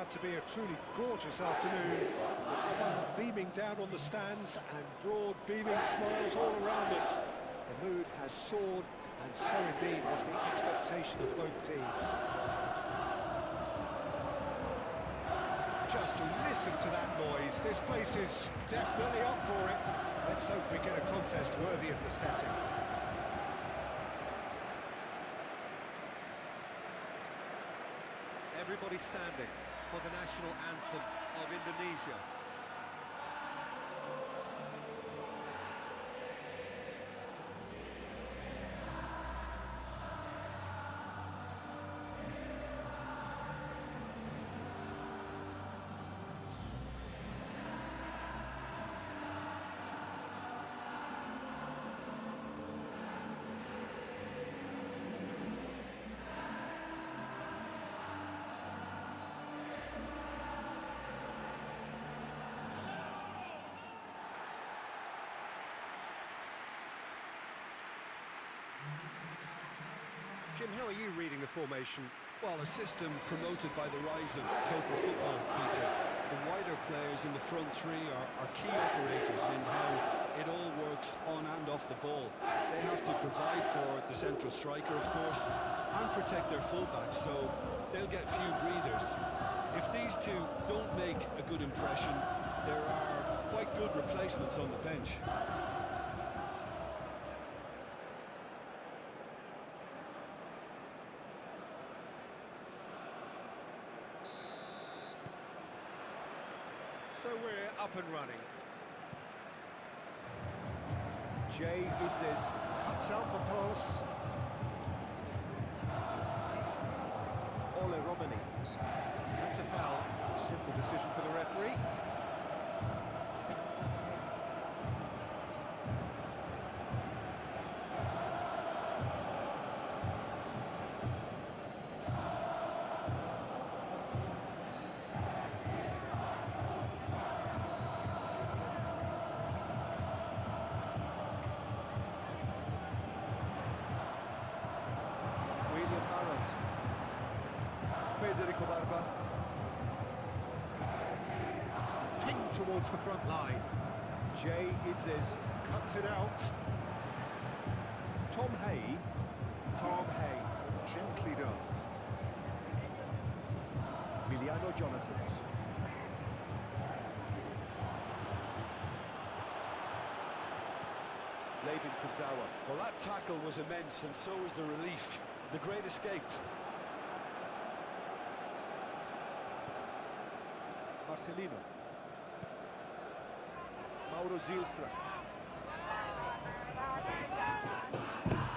out to be a truly gorgeous afternoon. The sun beaming down on the stands and broad beaming smiles all around us. The mood has soared, and so indeed has the expectation of both teams. Just listen to that noise. This place is definitely up for it. Let's hope we get a contest worthy of the setting. Everybody standing for the national anthem of Indonesia. Jim, how are you reading the formation? Well, a system promoted by the rise of total football, Peter. The wider players in the front three are key operators in how it all works on and off the ball. They have to provide for the central striker, of course, and protect their fullbacks, so they'll get few breathers. If these two don't make a good impression, there are quite good replacements on the bench. So we're up and running. Jay Itzes cuts out the pass. Ole Romani. That's a foul. Simple decision for the referee. Ping towards the front line. Jay Itzes Cuts it out. Tom Hay. Gently done. Miliano Jonathans. Levin Kurzawa. Well, that tackle was immense, and so was the relief. The great escape. Marcelino. Mauro Zylstra.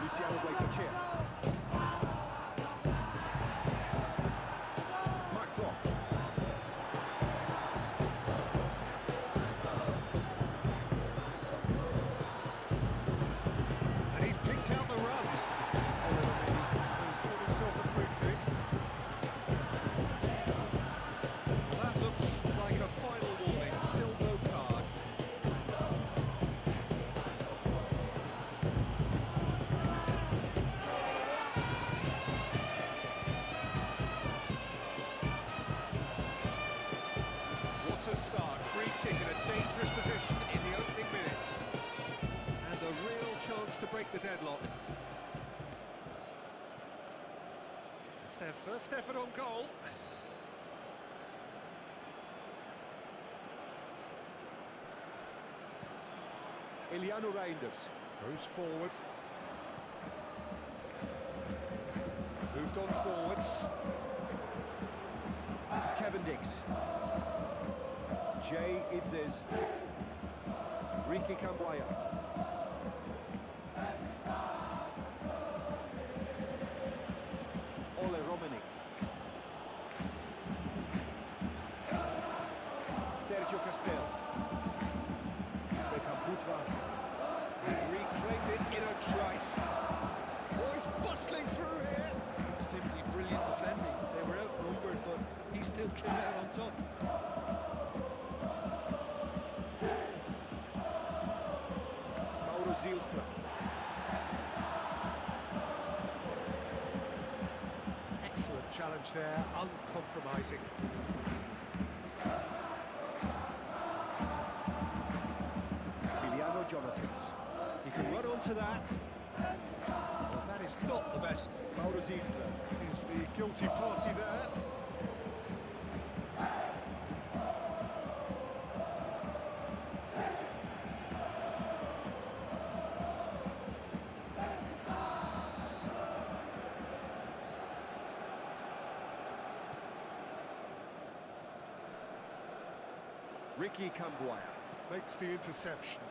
Luciano Guaycochea. Mark Locke. And he's picked out the run. He's scored himself a free kick. Well, that looks like a final warning. Still no card. What a start. Free kick in a dangerous position in the opening minutes. And a real chance to break the deadlock. It's their first effort on goal. Eliano Reinders Goes forward. Moved on forwards. Kevin Dix. Jay Itzes. Ricky Camboya. Ole Romani. Sergio Castel. Beckham Putra. Reclaimed it in a trice. Oh, he's bustling through here. Simply brilliant defending. They were outnumbered, but he still came out on top. Mauro Zylstra. Excellent challenge there, uncompromising. to that. Well, that is not the best. Mauro Zistra is the guilty party there. Ricky Camboya. Makes the interception.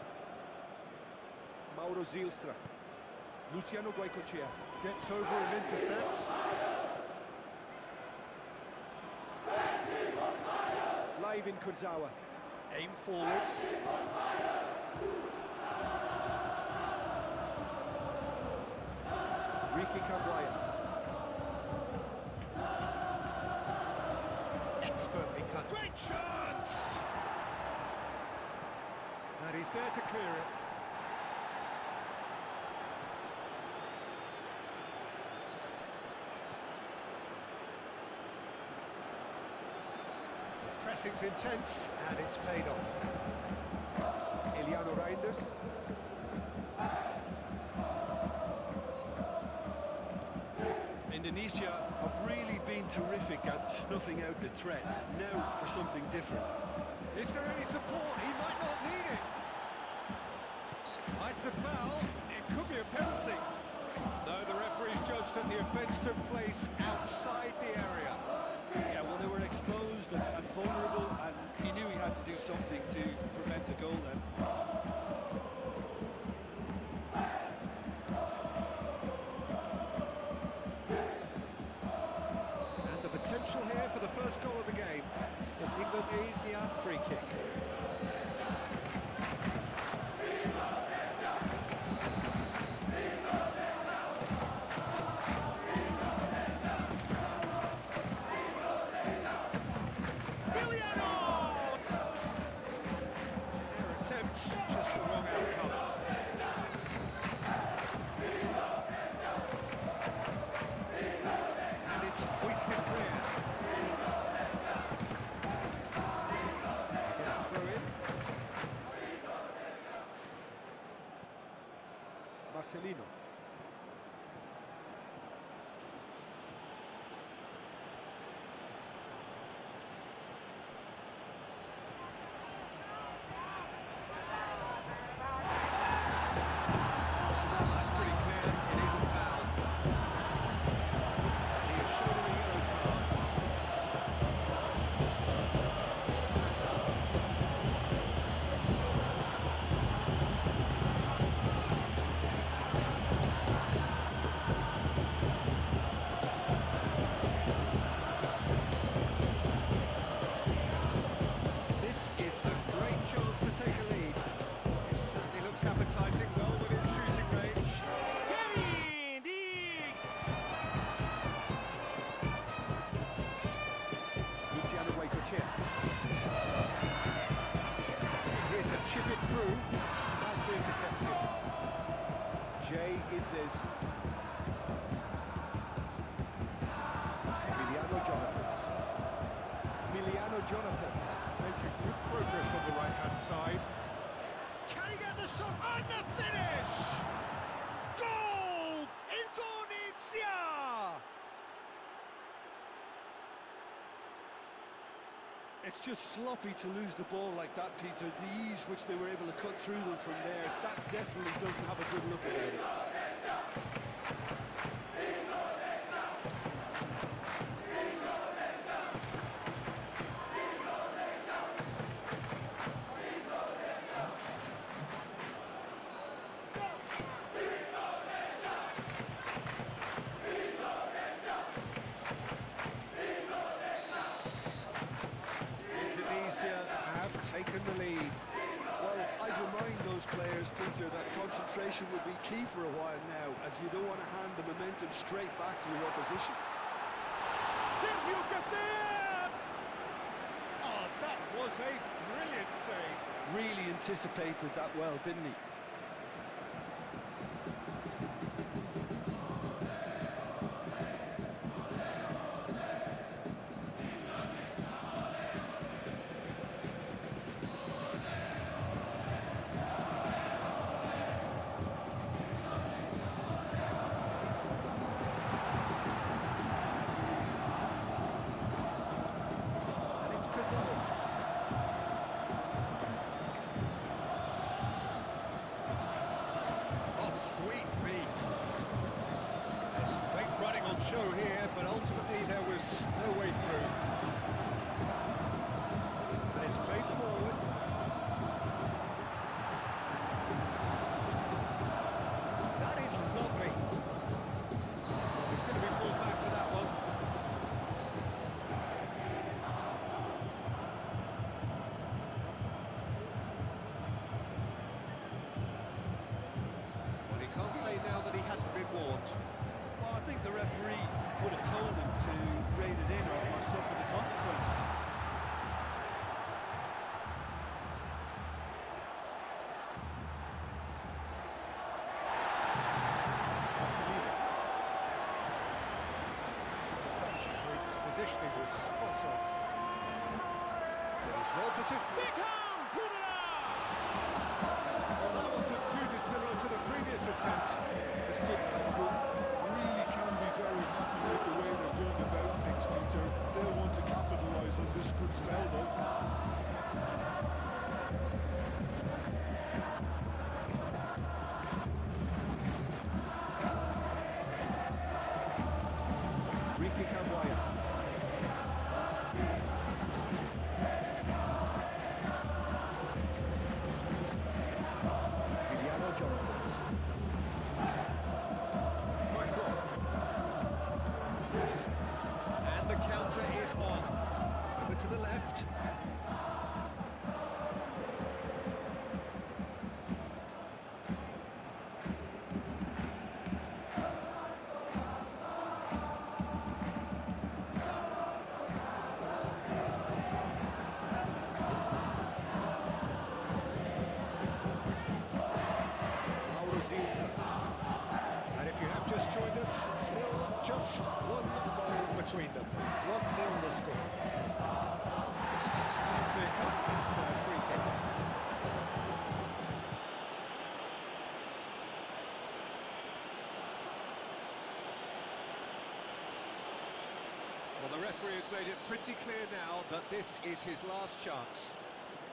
Mauro Zilstra. Luciano Guaycochea. Gets over and intercepts. Live in Kurzawa. Aim forwards. Ricky Camboya. Expertly cut. Great chance! And he's there to clear it. The pressing's intense, and it's paid off. Eliano Reinders. Indonesia have really been terrific at snuffing out the threat. Now for something different. Is there any support? He might not need it. It's a foul. It could be a penalty. No, the referee's judged that the offence took place outside the area. Yeah, well, they were exposed and vulnerable, and he knew he had to do something to prevent a goal then. And the potential here for the first goal of the game. But Indonesia free kick. Just the wrong outcome. And it's hoisted clear. Throw in. Marcelino. Here to chip it through. That's the interception. Jay Itzes. Emiliano Jonathans. Emiliano Jonathans. Making good progress on the right-hand side. Can he get the shot and the finish? Goal! Indonesia! It's just sloppy to lose the ball like that, Peter. The ease which they were able to cut through them from there, that definitely doesn't have a good look about it. Taken the lead. Well, I'd remind those players, Peter, that concentration will be key for a while now, as you don't want to hand the momentum straight back to your opposition. Sergio Castel! Oh, that was a brilliant save. Really anticipated that well, didn't he? zone. Oh, sweet feet. There's some big running on show here, but ultimately there was no way through. And it's played forward. That is lovely. It's going to be pulled back for that one. Well, he can't say now that he hasn't been warned. Well, I think the referee would have told him to rein it in or suffer the consequences. Marcelino. Interception. His positioning was spot on. But he's well positioned. Beckham put it out! Well, that wasn't too dissimilar to the previous attempt. Persib Bandung really can be very happy with the way they're going about things, Peter. They'll want to capitalise on this good spell, though. Ricky Camboya. Emiliano Jonathans. Michael. And the counter is on. Over to the left. And if you have just joined us, still just one goal between them. 1-0 the score. It's clear cut, it's a free kick. Well, the referee has made it pretty clear now that this is his last chance.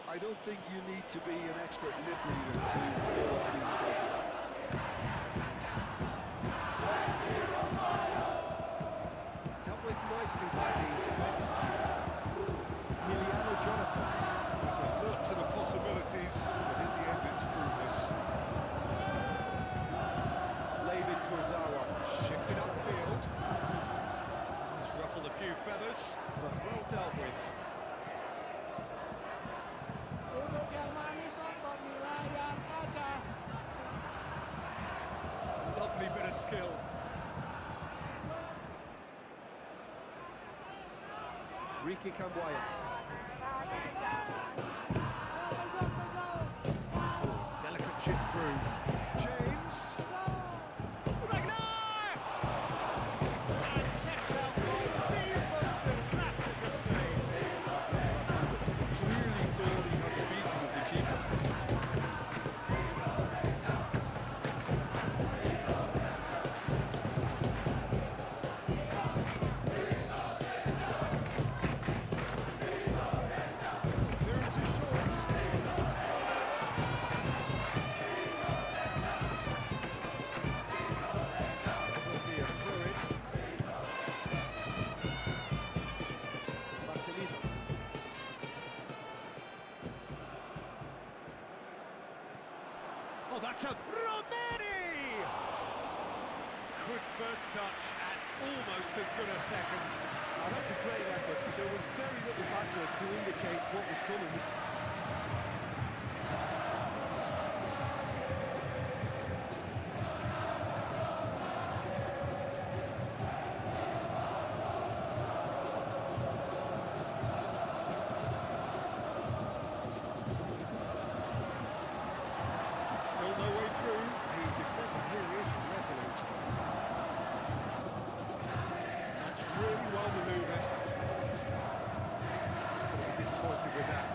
I don't think you need to be an expert lip reader to know what's being said. Dealt with nicely by the defence. Emiliano Jonathans. There's a look to the possibilities, but in the end it's fruitless. David Kurzawa. Shifted upfield. It's ruffled a few feathers, but well dealt with. Duduk yang manis nonton di layar kaca. Lovely bit of skill. Ricky Camboya. Delicate chip through. James. Ragnar! And kept out by the most elastic of saves. Clearly thought he had the beating of the keeper. Clearance is short. Will be a throw-in. Marcelino. Oh, that's a Romeri! Good first touch and almost as good a second. Now, that's a great effort. There was very little backward to indicate what was coming. Still no way through. The defender here is resolute. That's really well manoeuvred. He's going to be disappointed with that.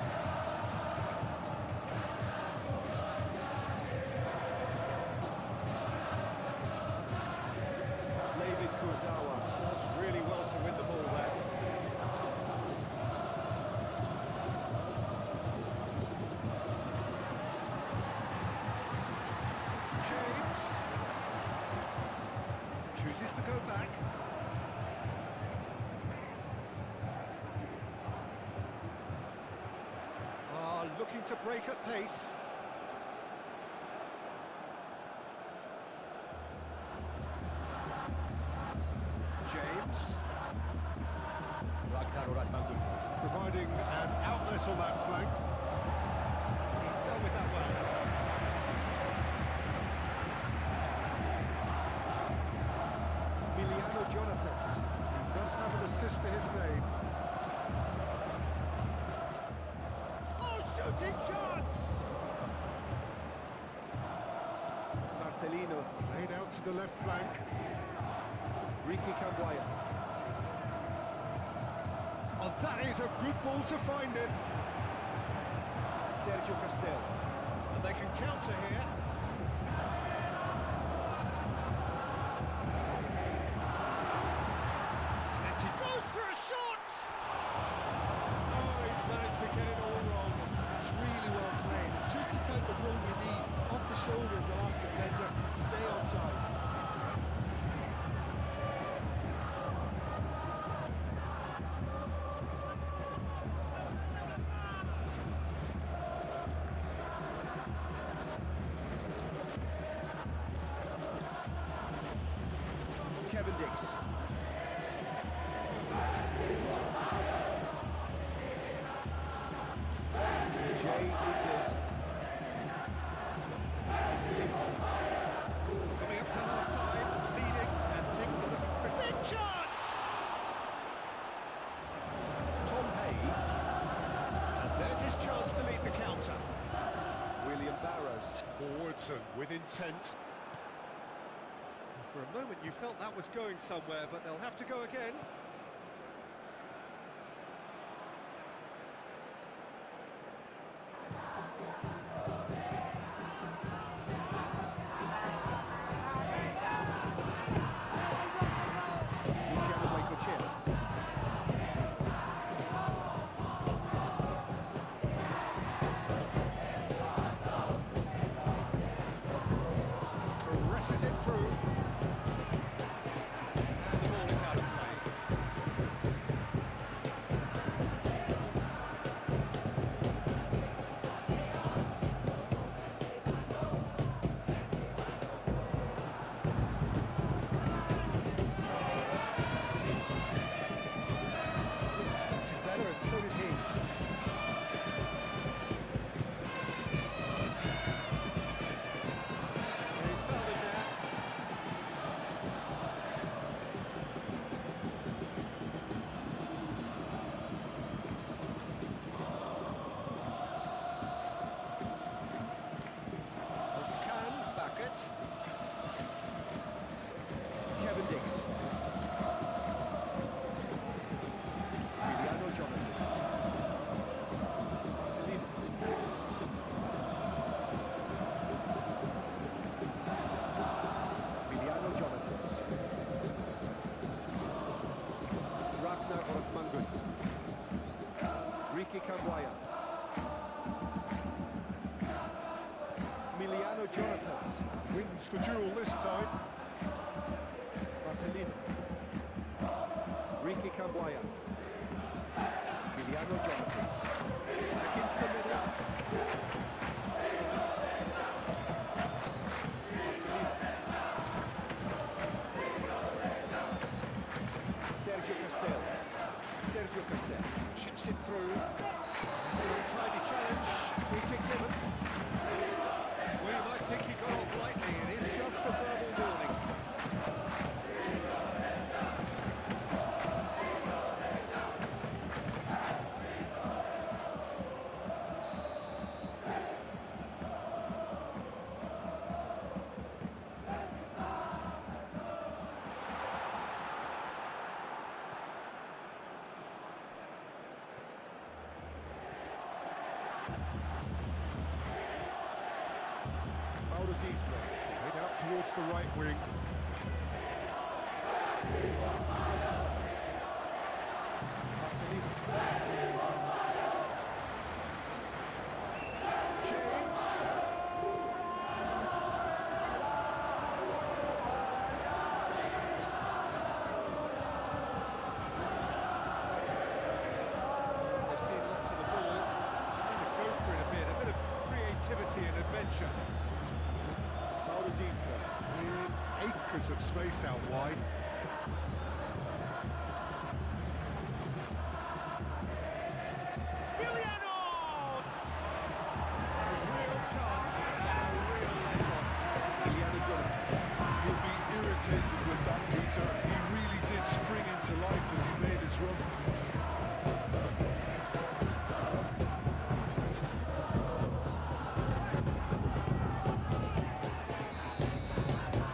James chooses to go back. Looking to break at pace. James. Providing an outlet on that flank. He's dealt with that well. Emiliano Jonathans. He does have an assist to his name. Shooting chance! Marcelino. Played out to the left flank. Ricky Camboya. Oh, that is a good ball to find him. Sergio Castel. And they can counter here. And he goes for a shot! Oh, he's managed to get it all wrong. It's really well played. It's just the type of run you need. Off the shoulder of the last defender. Stay onside. Kevin Dix. Jay, it is. Coming up to half-time, leading, and think for the big chance! Tom Hay. And there's his chance to meet the counter. William Barrows. Forwards and with intent. For a moment you felt that was going somewhere, but they'll have to go again. Luciano Maicochea. Caresses it through. And the ball is out of play. Expected better, and so did he. And he's fouled it there. Can back it. Kevin Dix. Emiliano Jonathans. Marcelino. Emiliano Jonathans. Ragnar Ortmangun. Ricky Camboya. Emiliano Jonathans. Wins the duel this time. Marcelino. Ricky Camboya. Emiliano Jonathans. Back into the middle. Marcelino. Sergio Castel. Sergio Castel. Chips it through. It's an untidy challenge. Free kick given. Well, you might think he got off lightly. It is just a verbal warning. Mauro Ziestra. Played out towards the right wing. James. future. Mauro In acres of space out wide. Emiliano! A real chance and a real let-off. Emiliano Jonathans. You'll be irritated with that, Peter. He really did spring into life as he made his run.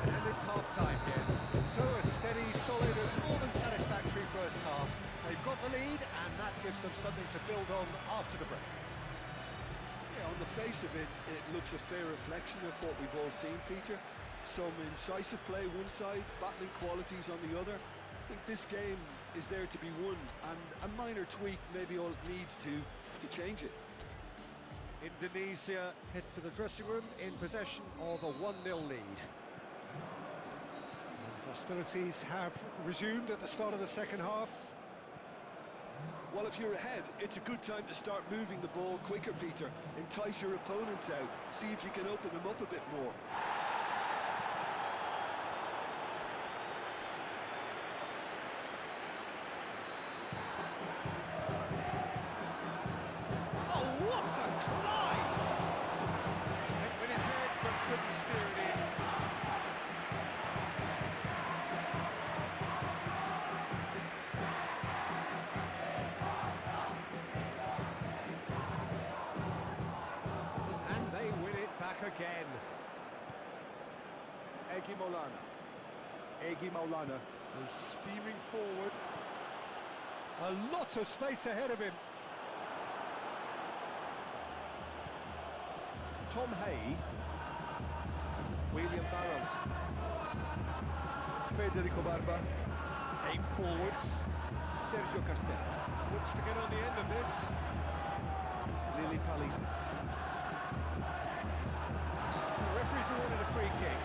And it's half-time here. So a steady, solid and more than satisfactory first half. They've got the lead and that gives them something to build on after the break. Yeah, on the face of it, it looks a fair reflection of what we've all seen, Peter. Some incisive play one side, battling qualities on the other. I think this game is there to be won, and a minor tweak maybe all it needs to change it. Indonesia head for the dressing room in possession of a 1-0 lead. Hostilities have resumed at the start of the second half. Well, if you're ahead, it's a good time to start moving the ball quicker, Peter. Entice your opponents out, see if you can open them up a bit more. Oh, what a climb! Hit with his head, but couldn't steer it in. And they win it back again. Egi Maulana. He's steaming forward. A lot of space ahead of him. Tom Hay. William Barnes. Federico Barba. Aim forwards. Sergio Castel. Looks to get on the end of this. Lili Pali. The referee's awarded a free kick.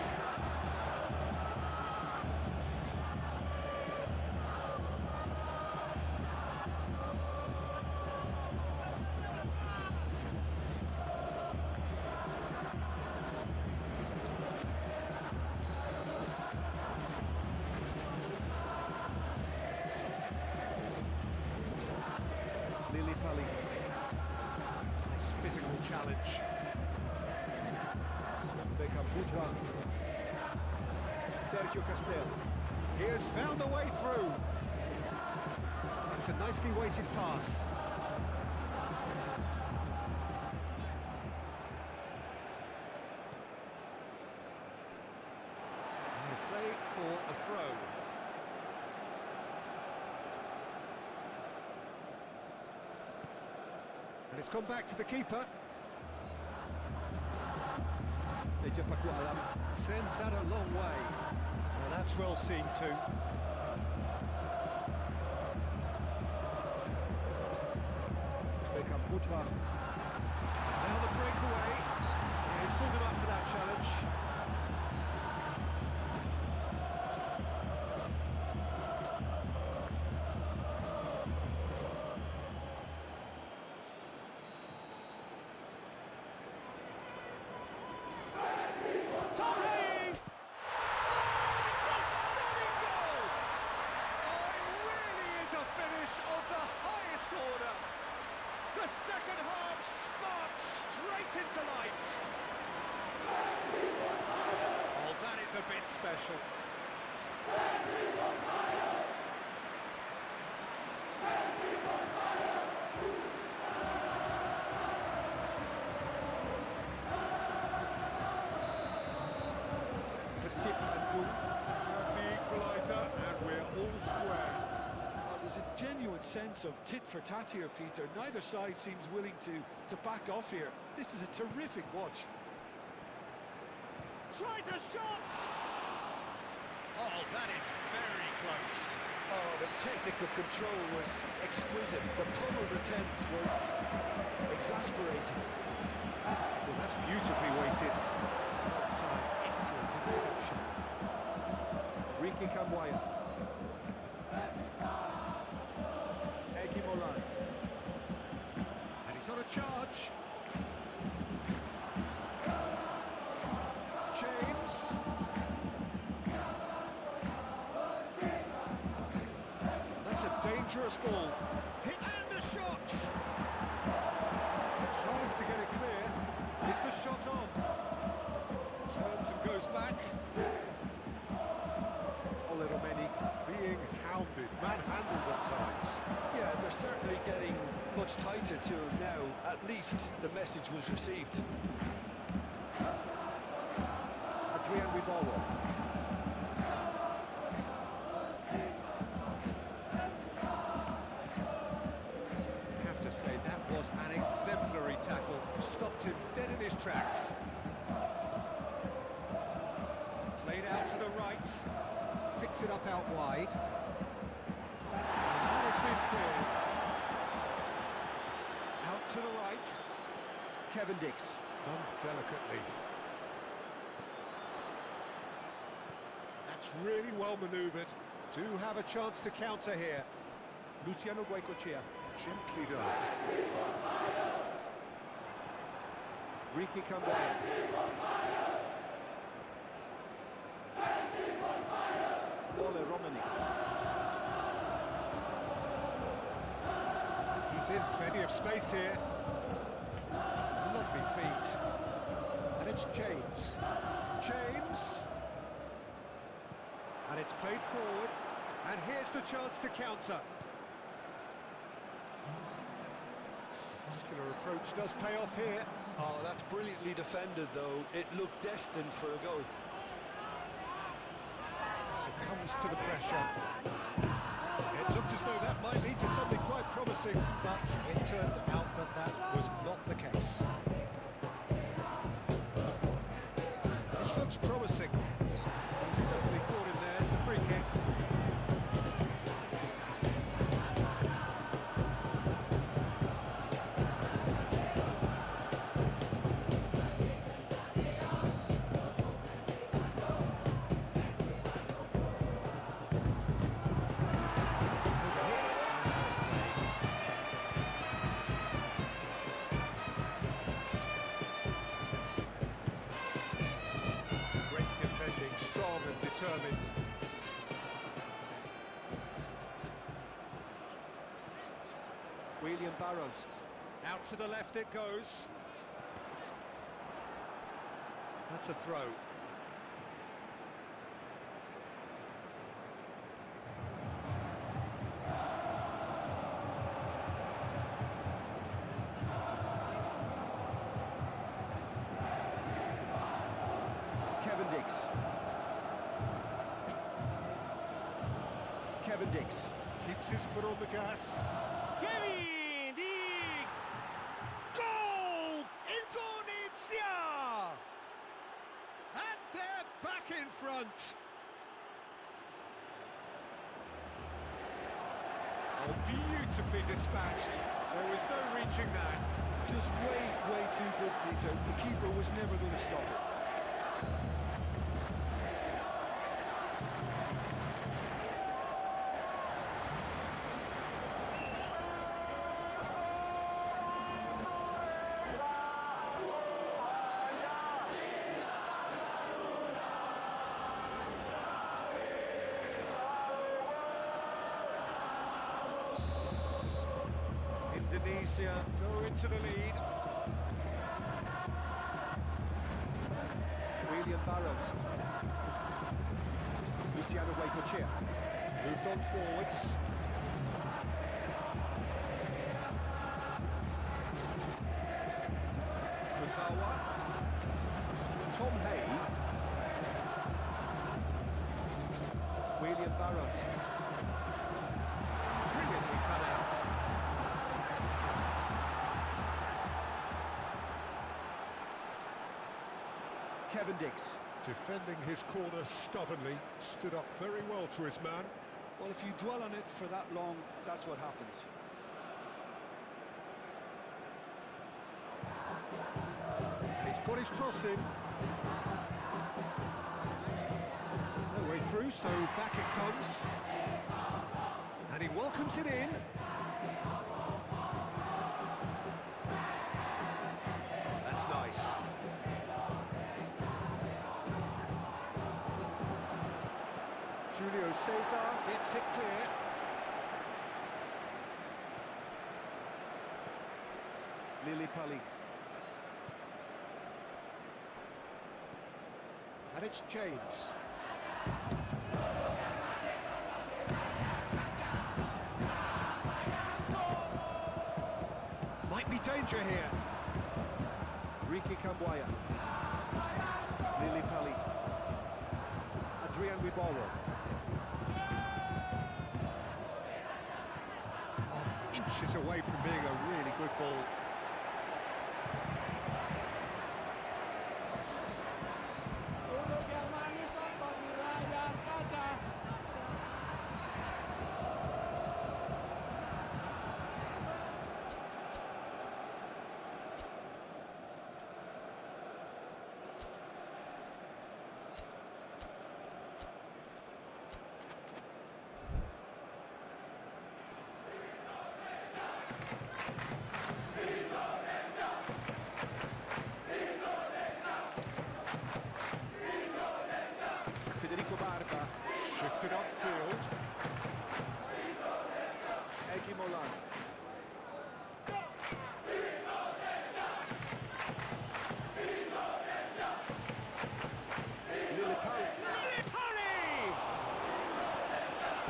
Lili Pali. Nice physical challenge. Beckham Putra. Sergio Castel. He has found a way through. It's a nicely weighted pass. And play for a throw. And it's gone back to the keeper. Ejapaku Alam. Sends that a long way. Well, that's well seen too. Beckham Putra. Now the breakaway. Yeah, he's pulled him up for that challenge. Tom Hay! Oh, it's a stunning goal! Oh, it really is a finish of the highest order. The second half sparked straight into life. Oh, that is a bit special. Persib Bandung. The equaliser, and we're all square. There's a genuine sense of tit for tat here, Peter. Neither side seems willing to back off here. This is a terrific watch. Tries a shot! Oh, that is very close. Oh, the technical control was exquisite. The pummeled attempt was exasperating. Well, that's beautifully weighted. Time, excellent interception. Ricky Kamwaya. Egi Maulana. And he's on a charge. James. That's a dangerous ball. Hit and a shot. Tries to get it clear. Is the shot on? Turns and goes back. Ole Romeni being hounded, manhandled at times. Yeah, they're certainly getting much tighter to him now. At least the message was received. Adrian Wibowo. I have to say, that was an exemplary tackle. Stopped him dead in his tracks. Played out to the right. Picks it up out wide. And that has been cleared. Out to the right. Kevin Dix. Done delicately. That's really well manoeuvred. Do have a chance to counter here. Luciano Guaycochea. Gently done. Ricky Camboya. Ole Romani. He's in plenty of space here. Lovely feet. And it's James. James. And it's played forward. And here's the chance to counter. Muscular approach does pay off here. Oh, that's brilliantly defended, though. It looked destined for a goal. Succumbs to the pressure. It looked as though that might lead to something quite promising, but it turned out that that was not the case. This looks promising. He's certainly caught him there. It's a free kick. Strong and determined. William Barrows. Out to the left it goes. That's a throw. Kevin Dix. Kevin Dix. Keeps his foot on the gas. Kevin Dix! Goal! Indonesia! And they're back in front. Oh, beautifully dispatched. There was no reaching that. Just way too good, Peter. The keeper was never going to stop it. Indonesia go into the lead. William Barrows. Luciano Guaycochea. Moved on forwards. Kuzawa. Tom Hay. William Barrows. Brilliantly cut out. Kevin Dix. Defending his corner stubbornly, stood up very well to his man. Well, if you dwell on it for that long, that's what happens. And he's got his cross in. No way through, so back it comes. And he welcomes it in. Oh, that's nice. Julio Cesar gets it clear. Lillipali. And it's James. Might be danger here. Ricky Camboya. Lillipali. Adrian Wiboro. Oh, it's inches away from being a really good ball. Duduk yang manis nonton di layar kaca. Federico Barba. Shifted upfield. Egi Molan. Lillipali.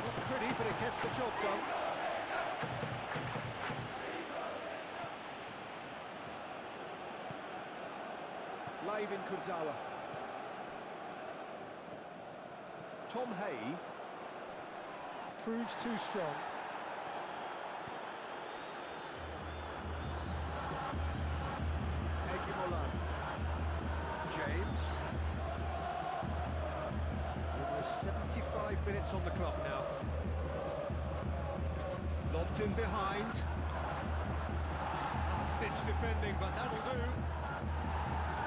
Not pretty, but it gets the job done. Live in Kurzawa. Tom Hay. Proves too strong. Egi Molan. James. Almost 75 minutes on the clock now. Lobbed in behind. Last-ditch defending, but that'll do.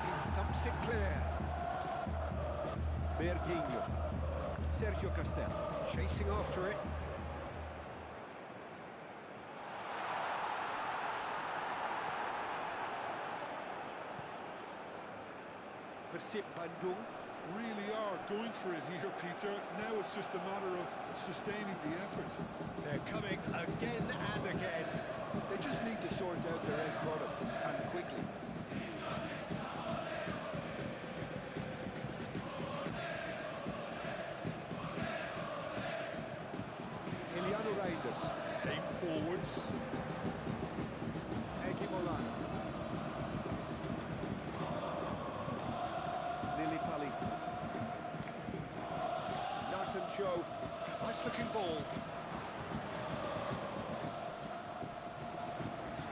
He thumps it clear. Berguinho. Sergio Castel. Chasing after it. Persib Bandung. Really are going for it here, Peter. Now it's just a matter of sustaining the effort. They're coming again and again. They just need to sort out their end product, and quickly. Iliano Reinders. Aim forwards. Egi Molan. Lillipali. Nathan Cho. Nice looking ball.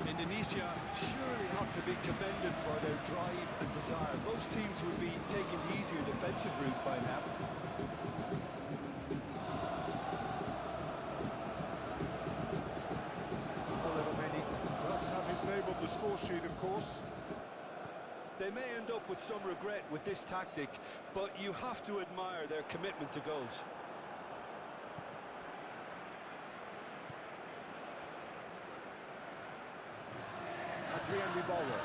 Indonesia surely have to be commended for their drive and desire. Most teams would be taking the easier defensive route by now. Oliver Mendy. Does have his name on the score sheet, of course. They may end up with some regret with this tactic, but you have to admire their commitment to goals. Adrian Wiboro.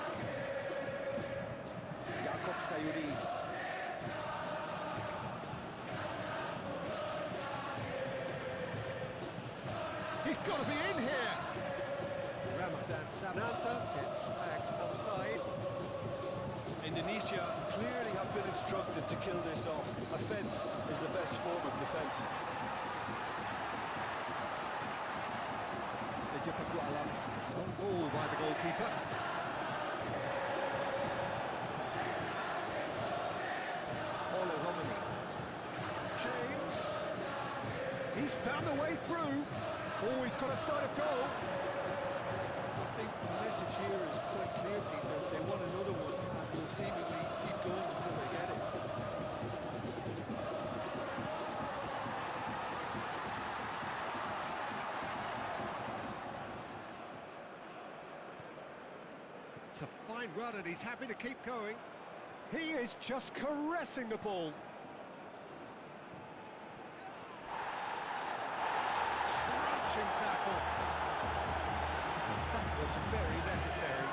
Jakob Sayuri. He's got to be in here. Ramadan Sananta gets flagged offside. Indonesia clearly have been instructed to kill this off. Offence is the best form of defence. Ejepaku Alam. On ball by the goalkeeper. Ole Romani. James. He's found a way through. Always got a sight of goal. I think the message here is quite clear, Peter. They want another one and will seemingly keep going until they get it. It's a fine run and he's happy to keep going. He is just caressing the ball. Crunching tackle. That was very necessary.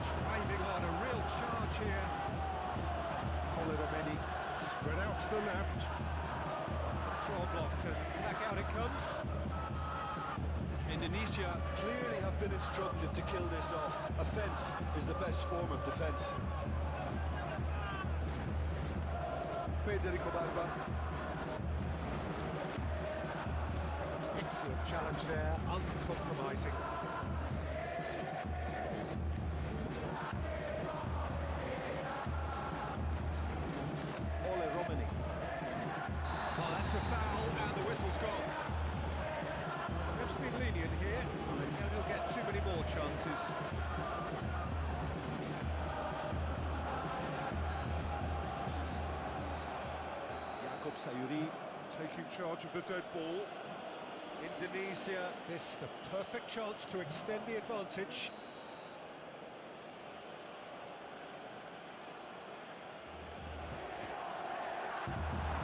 Driving on a real charge here. Romeni spread out to the left. It's well blocked and back out it comes. Indonesia clearly have been instructed to kill this off. Offence is the best form of defence. Federico Barba. Excellent challenge there, uncompromising. Romeni. Oh, that's a foul and the whistle's gone. The ref's been lenient here. I doubt he'll get too many more chances. Sayuri taking charge of the dead ball. Indonesia, this the perfect chance to extend the advantage.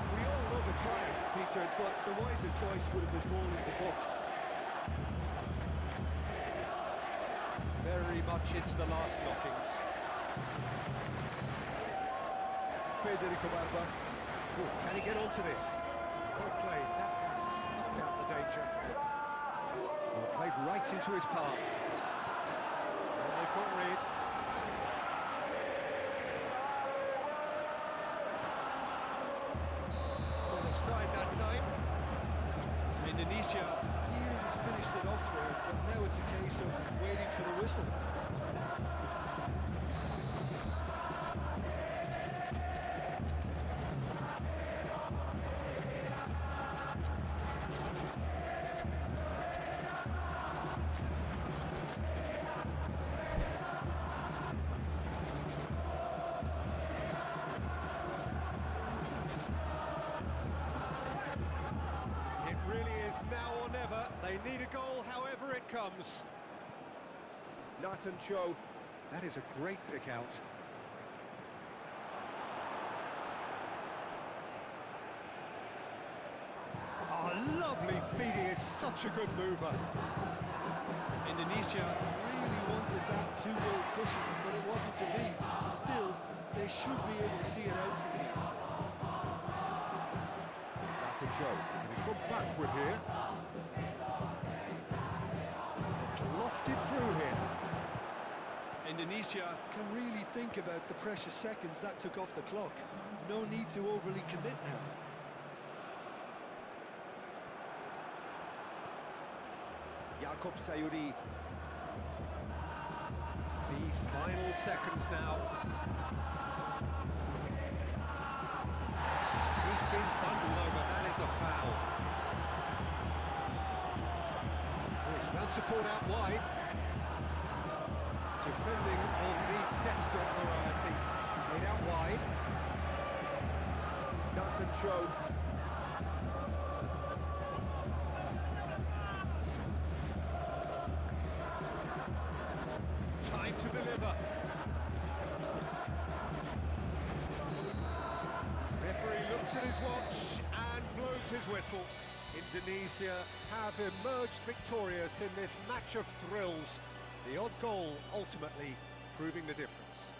We all love a try, Peter, but the wiser choice would have been ball into box. Very much into the last knockings. Federico Barba. Can he get onto this? Well played, that has snuffed out the danger. Well played right into his path. And they've got rid. Well, offside that time. Indonesia nearly finished it off there, but now it's a case of waiting for the whistle. Now or never, they need a goal however it comes. Nathan Cho. That is a great pick out. Oh, lovely feed, he is such a good mover. Indonesia really wanted that two-goal cushion, but it wasn't to be. Still, they should be able to see it out from here. Nathan Cho. Can he come backward here? It's lofted through here. Indonesia can really think about the precious seconds that took off the clock. No need to overly commit now. Sayuri. The final seconds now. He's been bundled over, that is a foul. Oh, he's found support out wide. Defending of the desperate variety. Played out wide. Nathan Cho. Time to deliver. Referee looks at his watch and blows his whistle. Indonesia have emerged victorious in this match of thrills. The odd goal ultimately proving the difference.